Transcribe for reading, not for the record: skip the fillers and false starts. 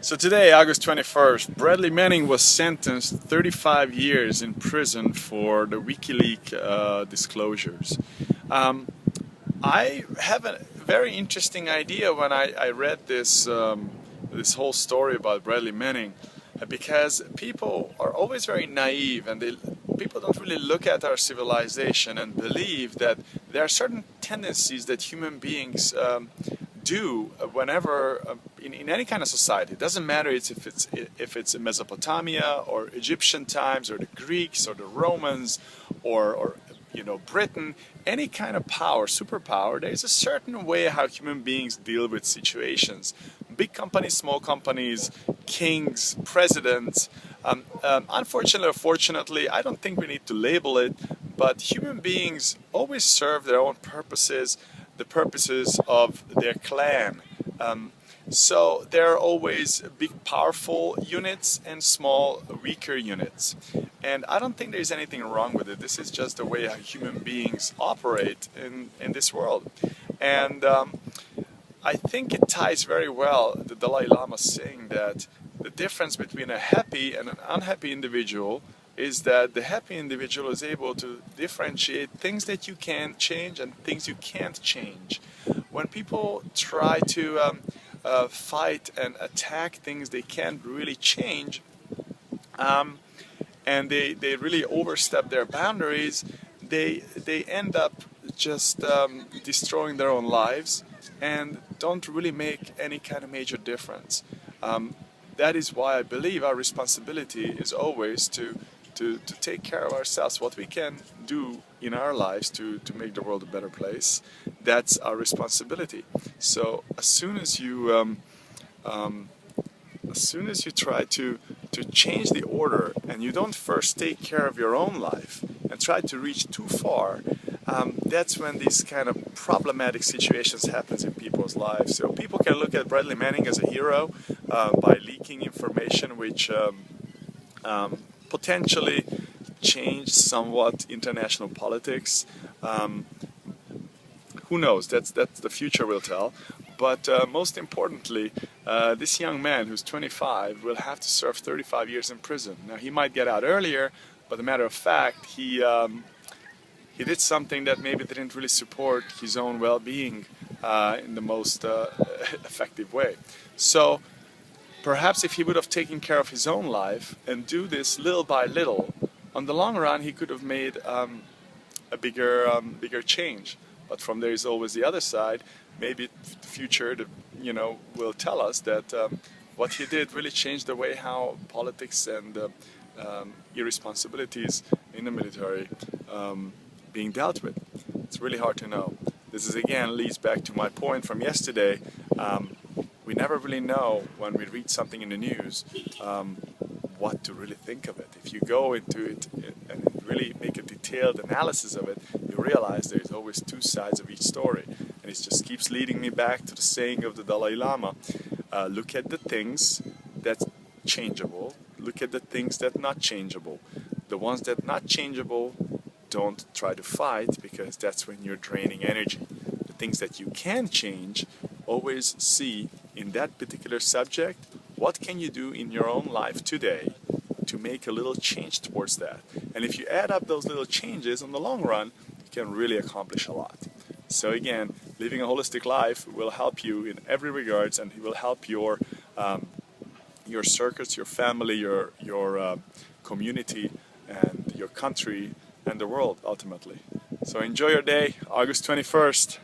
So today, August 21st, Bradley Manning was sentenced 35 years in prison for the WikiLeaks disclosures. Um, I have a very interesting idea when I read this whole story about Bradley Manning, because people are always very naive and people don't really look at our civilization and believe that there are certain tendencies that human beings do whenever in any kind of society. It doesn't matter if it's in Mesopotamia or Egyptian times or the Greeks or the Romans or Britain, any kind of power, superpower. There's a certain way how human beings deal with situations. Big companies, small companies, kings, presidents. Unfortunately or fortunately, I don't think we need to label it, but human beings always serve their own purposes, the purposes of their clan. So there are always big powerful units and small weaker units. And I don't think there's anything wrong with it. This is just the way how human beings operate in this world. And I think it ties very well the Dalai Lama saying that the difference between a happy and an unhappy individual is that the happy individual is able to differentiate things that you can change and things you can't change. When people try to fight and attack things they can't really change, and they really overstep their boundaries, they end up just destroying their own lives and don't really make any kind of major difference. That is why I believe our responsibility is always to take care of ourselves, what we can do in our lives to make the world a better place. That's our responsibility. So as soon as you try to change the order and you don't first take care of your own life and try to reach too far, that's when these kind of problematic situations happens in people's lives. So people can look at Bradley Manning as a hero by leaking information which potentially changed somewhat international politics. Who knows? That's the future will tell. But most importantly, this young man who's 25 will have to serve 35 years in prison. Now he might get out earlier, but as a matter of fact, he did something that maybe didn't really support his own well-being in the most effective way. So perhaps if he would have taken care of his own life and do this little by little, on the long run he could have made a bigger change. But from there is always the other side. Maybe the future, will tell us that what he did really changed the way how politics and irresponsibilities in the military being dealt with. It's really hard to know. This is again leads back to my point from yesterday. We never really know when we read something in the news what to really think of it. If you go into it and really make a detailed analysis of it, you realize there's always two sides of each story. And it just keeps leading me back to the saying of the Dalai Lama, look at the things that's changeable, look at the things that not changeable. The ones that not changeable, don't try to fight, because that's when you're draining energy. The things that you can change, always see in that particular subject, what can you do in your own life today to make a little change towards that? And if you add up those little changes in the long run, you can really accomplish a lot. So again, living a holistic life will help you in every regards, and it will help your circuits, your family, your community, and your country, and the world ultimately. So enjoy your day, August 21st.